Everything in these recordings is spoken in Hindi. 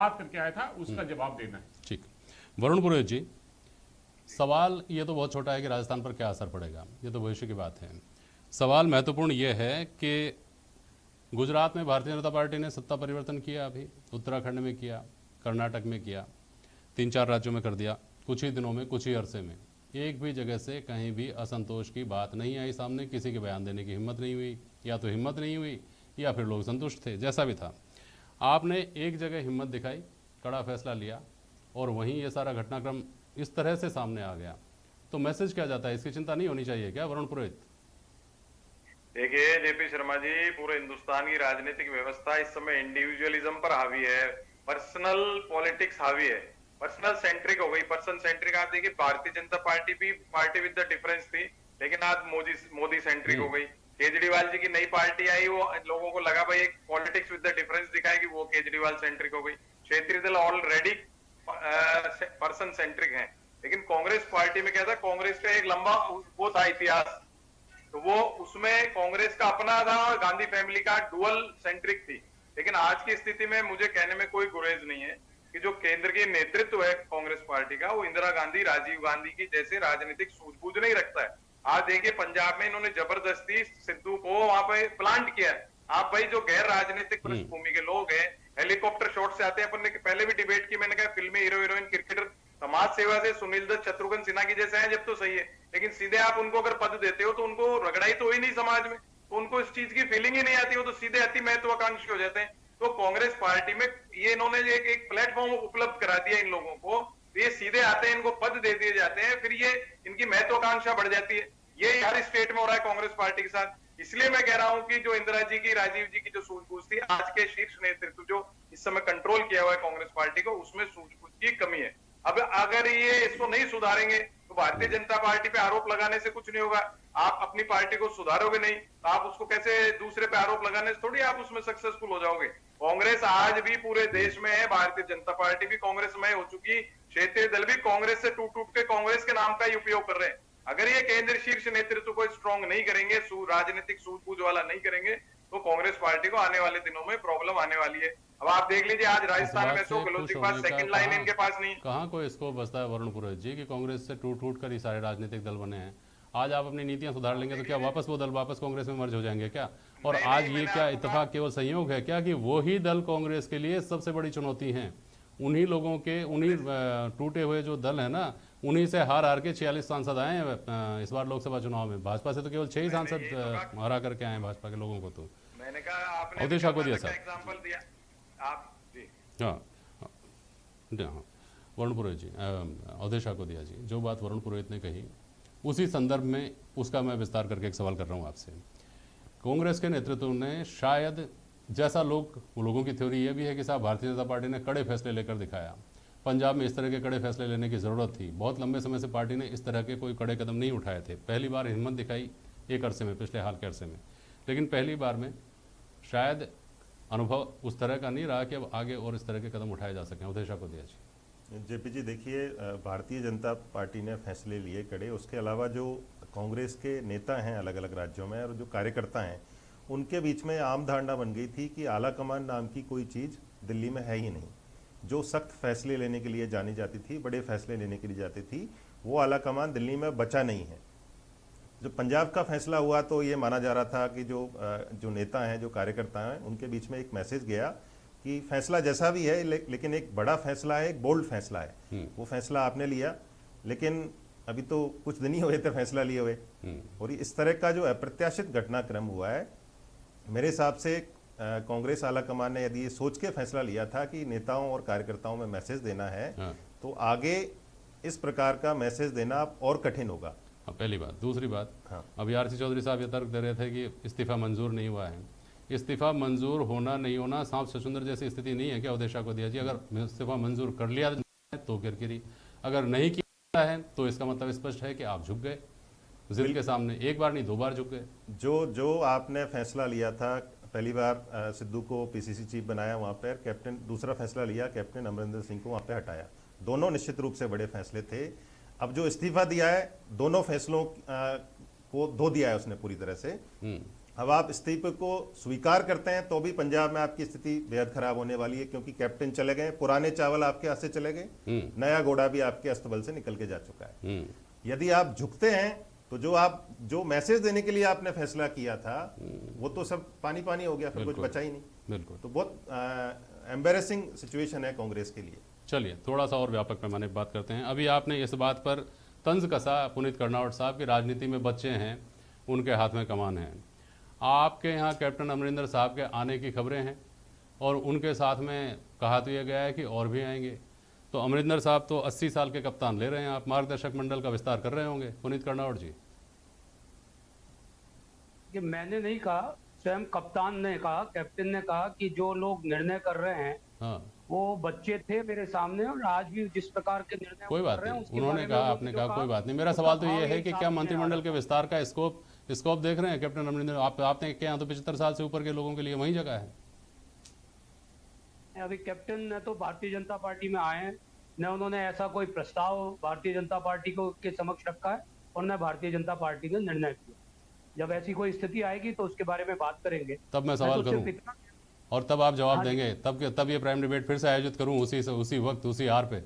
बात करके आया था उसका जवाब देना है। ठीक। वरुण पुरोहित जी, सवाल ये तो बहुत छोटा है कि राजस्थान पर क्या असर पड़ेगा, ये तो भविष्य की बात है। सवाल महत्वपूर्ण ये है कि गुजरात में भारतीय जनता पार्टी ने सत्ता परिवर्तन किया, अभी उत्तराखंड में किया, कर्नाटक में किया, 3-4 राज्यों में कर दिया, कुछ ही दिनों में, कुछ ही अरसे में। एक भी जगह से कहीं भी असंतोष की बात नहीं आई सामने, किसी के बयान देने की हिम्मत नहीं हुई, या तो हिम्मत नहीं हुई या फिर लोग संतुष्ट थे, जैसा भी था। आपने एक जगह हिम्मत दिखाई, कड़ा फैसला लिया, और वहीं ये सारा घटनाक्रम इस तरह से सामने आ गया। तो मैसेज क्या जाता है, इसकी चिंता नहीं होनी चाहिए क्या वरुण पुरोहित? देखिए जेपी शर्मा जी, पूरे हिंदुस्तान की राजनीतिक व्यवस्था इस समय इंडिविजुअलिज्म पर हावी है, पर्सनल पॉलिटिक्स हावी है, पर्सनल सेंट्रिक हो गई, पर्सन सेंट्रिक। आप देखिए भारतीय जनता पार्टी भी पार्टी विद द डिफरेंस थी, लेकिन आज मोदी सेंट्रिक हो गई। केजरीवाल जी की नई पार्टी आई, वो लोगों को लगा भाई एक पॉलिटिक्स विद द डिफरेंस दिखाएगी, वो केजरीवाल सेंट्रिक हो गई। क्षेत्रीय दल ऑलरेडी पर्सन सेंट्रिक है। लेकिन कांग्रेस पार्टी में क्या था, कांग्रेस का एक लंबा वो था इतिहास, तो वो उसमें कांग्रेस का अपना था और गांधी फैमिली का डुअल सेंट्रिक थी। लेकिन आज की स्थिति में मुझे कहने में कोई गुरेज नहीं है कि जो केंद्र की नेतृत्व है कांग्रेस पार्टी का, वो इंदिरा गांधी, राजीव गांधी की जैसे राजनीतिक सूझबूझ नहीं रखता है। आज देखिए पंजाब में इन्होंने जबरदस्ती सिद्धू को वहां पे प्लांट किया है। आप भाई जो गैर राजनीतिक पृष्ठभूमि के लोग हैं, हेलीकॉप्टर शॉट से आते हैं। अपन ने पहले भी डिबेट की, मैंने कहा फिल्मी हीरो हीरोइन क्रिकेटर समाज सेवा से सुनील दत्त, शत्रुघ्न सिन्हा की जैसे हैं जब तो सही है, लेकिन सीधे आप उनको अगर पद देते हो तो उनको रगड़ाई तो हुई नहीं समाज में, तो उनको इस चीज की फीलिंग ही नहीं आती, हो तो सीधे अति महत्वाकांक्षी हो जाते हैं। तो कांग्रेस पार्टी में ये इन्होंने एक प्लेटफॉर्म उपलब्ध करा दिया इन लोगों को, तो ये सीधे आते हैं, इनको पद दे दिए जाते हैं, फिर ये इनकी महत्वाकांक्षा बढ़ जाती है। ये हर स्टेट में हो रहा है कांग्रेस पार्टी के साथ। इसलिए मैं कह रहा हूं कि जो इंदिरा जी की, राजीव जी की जो सूझबूझ थी, आज के शीर्ष नेतृत्व जो इस समय कंट्रोल किया हुआ है कांग्रेस पार्टी को, उसमें सूझबूझ की कमी है। अब अगर ये इसको नहीं सुधारेंगे तो भारतीय जनता पार्टी पे आरोप लगाने से कुछ नहीं होगा। आप अपनी पार्टी को सुधारोगे नहीं तो आप उसको कैसे दूसरे पे आरोप लगाने से थोड़ी आप उसमें सक्सेसफुल हो जाओगे। कांग्रेस आज भी पूरे देश में है, भारतीय जनता पार्टी भी कांग्रेस में हो चुकी, क्षेत्रीय दल भी कांग्रेस से टूट टूट के कांग्रेस के नाम का ही उपयोग कर रहे हैं। अगर ये केंद्र शीर्ष नेतृत्व को स्ट्रॉन्ग नहीं करेंगे, राजनीतिक सूझबूझ वाला नहीं करेंगे, तो कांग्रेस पार्टी को आने वाले दिनों में प्रॉब्लम आने वाली है। अब आप देख लीजिए आज राजस्थान में तो गहलोत के पास सेकंड लाइन इनके पास नहीं। कहाँ कोई इसको बसता है वरुण पुरोहित जी कि कांग्रेस से टूट टूट कर ही सारे राजनीतिक दल बने हैं। आज आप अपनी नीतियां सुधार लेंगे तो क्या वापस वो दल वापस कांग्रेस में मर्ज हो जाएंगे क्या? और आज ये क्या इत्तेफाक केवल संयोग है क्या कि वो ही दल कांग्रेस के लिए सबसे बड़ी चुनौती है? उन्हीं लोगों के, उन्हीं टूटे हुए जो दल है ना, उन्हीं से हार हार के 46 सांसद आए हैं इस बार लोकसभा चुनाव में। भाजपा से तो केवल 6 ही सांसद हरा करके आए हैं भाजपा के लोगों को। तो मैंने कहा आपने अवधेशा को दिया सर एग्जांपल दिया आप जी। हाँ वरुण पुरोहित जी, अवधेशा को दिया जी। जो बात वरुण पुरोहित ने कही उसी संदर्भ में उसका मैं विस्तार करके एक सवाल कर रहा हूँ आपसे। कांग्रेस के नेतृत्व ने शायद, जैसा लोगों की थ्योरी ये भी है कि साहब भारतीय जनता पार्टी ने कड़े फैसले लेकर दिखाया, पंजाब में इस तरह के कड़े फैसले लेने की ज़रूरत थी। बहुत लंबे समय से पार्टी ने इस तरह के कोई कड़े कदम नहीं उठाए थे। पहली बार हिम्मत दिखाई एक अरसे में, पिछले हाल के अरसे में, लेकिन पहली बार में शायद अनुभव उस तरह का नहीं रहा कि अब आगे और इस तरह के कदम उठाए जा सकें। अवधेशा को दिया जी। जेपी जी देखिए, भारतीय जनता पार्टी ने फैसले लिए कड़े, उसके अलावा जो कांग्रेस के नेता हैं अलग अलग राज्यों में और जो कार्यकर्ता हैं, उनके बीच में आम धारणा बन गई थी कि आला कमान नाम की कोई चीज़ दिल्ली में है ही नहीं। जो सख्त फैसले लेने के लिए जानी जाती थी, बड़े फैसले लेने के लिए जाती थी, वो आला कमान दिल्ली में बचा नहीं है। जो पंजाब का फैसला हुआ तो ये माना जा रहा था कि जो नेता हैं, जो कार्यकर्ता हैं, उनके बीच में एक मैसेज गया कि फैसला जैसा भी है लेकिन एक बड़ा फैसला है, एक बोल्ड फैसला है। वो फैसला आपने लिया, लेकिन अभी तो कुछ दिन ही हुए थे फैसला लिए हुए, और इस तरह का जो अप्रत्याशित घटनाक्रम हुआ है, मेरे हिसाब से कांग्रेस आला कमान ने यदि ये सोच के फैसला लिया था कि नेताओं और कार्यकर्ताओं में मैसेज देना है, तो आगे इस प्रकार का मैसेज देना और कठिन होगा। पहली बात। दूसरी बात, अभी आरसी चौधरी साहब ये तर्क दे रहे थे कि इस्तीफा मंजूर नहीं हुआ है। इस्तीफा मंजूर होना नहीं होना सांप सचुंदर जैसी स्थिति नहीं है क्या अवधेशा को दिया जी? अगर इस्तीफा मंजूर कर लिया तो किरकिरी, अगर नहीं किया है तो इसका मतलब स्पष्ट है कि आप झुक गए जिद के सामने। एक बार नहीं, 2 बार झुक गए। जो आपने फैसला लिया था, पहली बार सिद्धू को पीसीसी चीफ बनाया, वहाँ पर कैप्टन, दूसरा फैसला लिया कैप्टन अमरिंदर सिंह को वहाँ पे हटाया। दोनों निश्चित रूप से बड़े फैसले थे। अब जो इस्तीफा दिया है, दोनों फैसलों को धो दिया है उसने पूरी तरह से। अब आप इस्तीफे को स्वीकार करते हैं तो भी पंजाब में आपकी स्थिति बेहद खराब होने वाली है, क्योंकि कैप्टन चले गए, पुराने चावल आपके हाथ से चले गए, नया घोड़ा भी आपके अस्तबल से निकल के जा चुका है। यदि आप झुकते हैं तो जो मैसेज देने के लिए आपने फैसला किया था वो तो सब पानी पानी हो गया, फिर कुछ बचा ही नहीं। बिल्कुल। तो बहुत एम्बेरेसिंग सिचुएशन है कांग्रेस के लिए। चलिए थोड़ा सा और व्यापक पैमाने पर बात करते हैं। अभी आपने इस बात पर तंज कसा पुनीत कर्नावट साहब की राजनीति में बच्चे हैं, उनके हाथ में कमान है। आपके यहाँ कैप्टन अमरिंदर साहब के आने की खबरें हैं और उनके साथ में कहा तो यह गया है कि और भी आएंगे। तो अमरिंदर साहब तो 80 साल के कप्तान ले रहे हैं, आप मार्गदर्शक मंडल का विस्तार कर रहे होंगे। पुनीत कर्नावट जी, कि मैंने नहीं कहा, स्वयं कप्तान ने कहा, कैप्टन ने कहा कि जो लोग निर्णय कर रहे हैं हाँ वो बच्चे थे मेरे सामने और आज भी जिस प्रकार के निर्णय कोई बात कर रहे हैं नहीं, उसके उन्होंने बारे में कहा, आपने कहा कोई बात नहीं। मेरा सवाल तो ये है कि क्या मंत्रिमंडल के विस्तार का स्कोप देख रहे हैं कैप्टन अमरिंदर? आपने क्या, तो 75 साल से ऊपर के लोगों के लिए वही जगह है। अभी कैप्टन ने तो भारतीय जनता पार्टी में आए हैं, न उन्होंने ऐसा कोई प्रस्ताव भारतीय जनता पार्टी को के समक्ष रखा है और न भारतीय जनता पार्टी ने निर्णय किया। जब ऐसी कोई स्थिति आएगी तो उसके बारे में बात करेंगे। तब मैं सवाल करूं और तब आप जवाब देंगे, तब ये प्राइम डिबेट फिर से आयोजित करूं उसी वक्त उसी आर पे।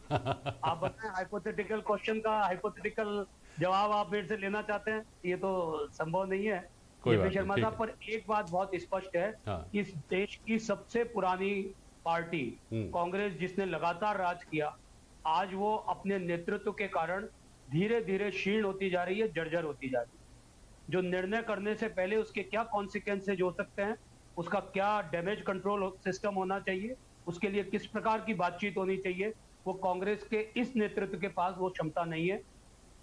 आप बताएं, हाइपोथेटिकल क्वेश्चन का हाइपोथेटिकल जवाब आप मेरे से लेना चाहते हैं, ये तो संभव नहीं है। शर्मा साहब, पर एक बात बहुत स्पष्ट है कि इस देश की सबसे पुरानी पार्टी कांग्रेस, जिसने लगातार राज किया, आज वो अपने नेतृत्व के कारण धीरे धीरे क्षीण होती जा रही है, जर्जर होती जा रही है। जो निर्णय करने से पहले उसके क्या कॉन्सिक्वेंसेज हो सकते हैं, उसका क्या डैमेज कंट्रोल सिस्टम होना चाहिए, उसके लिए किस प्रकार की बातचीत होनी चाहिए, वो कांग्रेस के इस नेतृत्व के पास वो क्षमता नहीं है।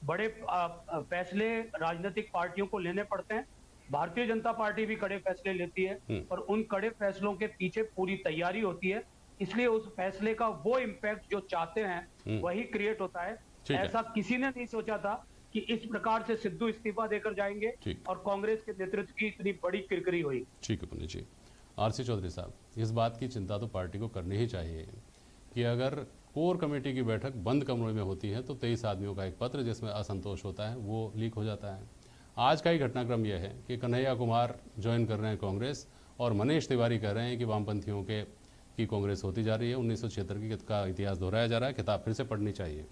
बड़े फैसले राजनीतिक पार्टियों को लेने पड़ते हैं, भारतीय जनता पार्टी भी कड़े फैसले लेती है और उन कड़े फैसलों के पीछे पूरी तैयारी होती है, इसलिए उस फैसले का वो इम्पैक्ट जो चाहते हैं वही क्रिएट होता है। ऐसा किसी ने नहीं सोचा था कि इस प्रकार से सिद्धू इस्तीफा देकर जाएंगे और कांग्रेस के नेतृत्व की इतनी बड़ी किरकिरी हुई। ठीक है पुनीत जी। आरसी चौधरी साहब, इस बात की चिंता तो पार्टी को करनी ही चाहिए कि अगर कोर कमेटी की बैठक बंद कमरे में होती है तो 23 आदमियों का एक पत्र जिसमें असंतोष होता है वो लीक हो जाता है। आज का ही घटनाक्रम यह है कि कन्हैया कुमार ज्वाइन कर रहे हैं कांग्रेस और मनीष तिवारी कह रहे हैं कि वामपंथियों की कांग्रेस होती जा रही है, 1976 का इतिहास दोहराया जा रहा है, किताब फिर से पढ़नी चाहिए।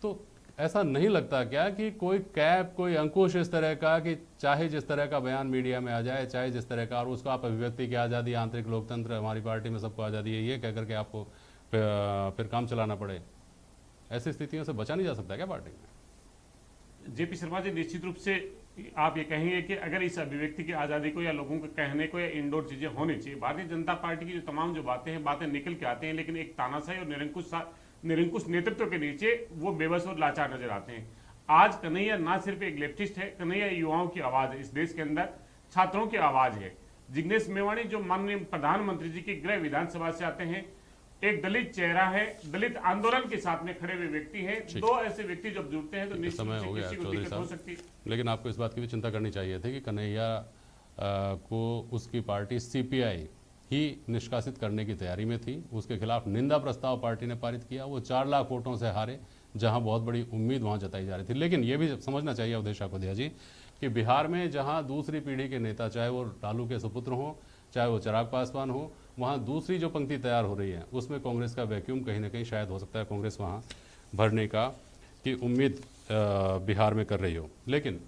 तो ऐसा नहीं लगता क्या कि कोई अंकुश इस तरह का, कि चाहे जिस तरह का बयान मीडिया में आ जाए, चाहे जिस तरह का, और उसको आप अभिव्यक्ति की आज़ादी, आंतरिक लोकतंत्र, हमारी पार्टी में सबको आज़ादी है, ये कह करके आपको फिर काम चलाना पड़े, ऐसी स्थितियों से बचा नहीं जा सकता क्या पार्टी में? जेपी शर्मा जी, निश्चित रूप से आप ये कहेंगे कि अगर इस अभिव्यक्ति की आज़ादी को या लोगों के कहने को या इंडोर चीज़ें होनी चाहिए। भारतीय जनता पार्टी की जो तमाम जो बातें निकल के आते हैं, लेकिन एक तानाशाही और निरंकुश नेतृत्व के नीचे वो बेबस और लाचार नजर आते हैं। आज कन्हैया ना सिर्फ एक लेफ्टिस्ट है, कन्हैया युवाओं की आवाज है, इस देश के अंदर छात्रों की आवाज है। जिग्नेश मेवाणी जो माननीय प्रधानमंत्री जी के गृह विधानसभा से आते हैं, एक दलित चेहरा है, दलित आंदोलन के साथ में खड़े हुए व्यक्ति हैं। दो ऐसे व्यक्ति जब जुड़ते हैं तो निश्चित रूप से किसी को दिक्कत हो सकती है। लेकिन आपको इस बात की भी चिंता करनी चाहिए थी कि कन्हैया को उसकी पार्टी सीपीआई ही निष्कासित करने की तैयारी में थी, उसके खिलाफ निंदा प्रस्ताव पार्टी ने पारित किया, वो 4 लाख वोटों से हारे, जहां बहुत बड़ी उम्मीद वहां जताई जा रही थी। लेकिन ये भी समझना चाहिए अवधेश काकोदिया जी कि बिहार में जहां दूसरी पीढ़ी के नेता, चाहे वो लालू के सुपुत्र हों, चाहे वो चिराग पासवान हो, वहाँ दूसरी जो पंक्ति तैयार हो रही है उसमें कांग्रेस का वैक्यूम कहीं ना कहीं शायद हो सकता है, कांग्रेस वहाँ भरने का की उम्मीद बिहार में कर रही हो। लेकिन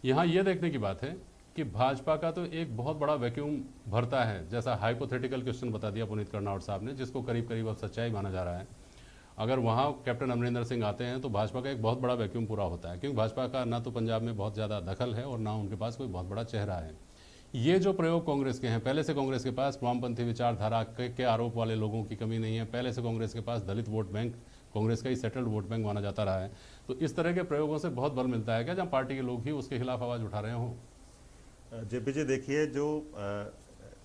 यहाँ ये देखने की बात है कि भाजपा का तो एक बहुत बड़ा वैक्यूम भरता है, जैसा हाइपोथेटिकल क्वेश्चन बता दिया पुनीत कर्नावट साहब ने, जिसको करीब करीब अब सच्चाई माना जा रहा है। अगर वहाँ कैप्टन अमरिंदर सिंह आते हैं तो भाजपा का एक बहुत बड़ा वैक्यूम पूरा होता है, क्योंकि भाजपा का ना तो पंजाब में बहुत ज़्यादा दखल है और ना उनके पास कोई बहुत बड़ा चेहरा है। ये जो प्रयोग कांग्रेस के हैं, पहले से कांग्रेस के पास वामपंथी विचारधारा के आरोप वाले लोगों की कमी नहीं है, पहले से कांग्रेस के पास दलित वोट बैंक कांग्रेस का ही सेटल्ड वोट बैंक माना जाता रहा है। तो इस तरह के प्रयोगों से बहुत बल मिलता है क्या, जहाँ पार्टी के लोग ही उसके खिलाफ आवाज़ उठा रहे हों? जेपी जी देखिए, जो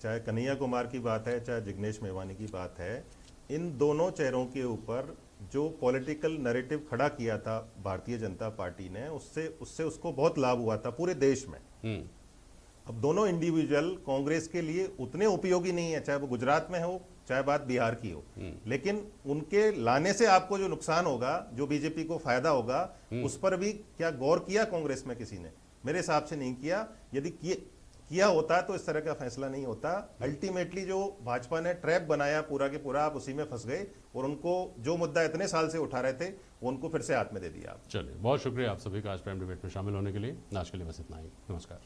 चाहे कन्हैया कुमार की बात है, चाहे जिग्नेश मेवानी की बात है, इन दोनों चेहरों के ऊपर जो पॉलिटिकल नैरेटिव खड़ा किया था भारतीय जनता पार्टी ने, उससे उसको बहुत लाभ हुआ था पूरे देश में। अब दोनों इंडिविजुअल कांग्रेस के लिए उतने उपयोगी नहीं है, चाहे वो गुजरात में हो, चाहे बात बिहार की हो, लेकिन उनके लाने से आपको जो नुकसान होगा, जो बीजेपी को फायदा होगा, उस पर भी क्या गौर किया कांग्रेस में किसी ने? मेरे हिसाब से नहीं किया। यदि किया होता तो इस तरह का फैसला नहीं होता। अल्टीमेटली जो भाजपा ने ट्रैप बनाया पूरा के पूरा, आप उसी में फंस गए और उनको जो मुद्दा इतने साल से उठा रहे थे वो उनको फिर से हाथ में दे दिया। चलिए, बहुत शुक्रिया आप सभी का आज प्राइम डिबेट में शामिल होने के लिए। आज के लिए बस इतना ही, नमस्कार।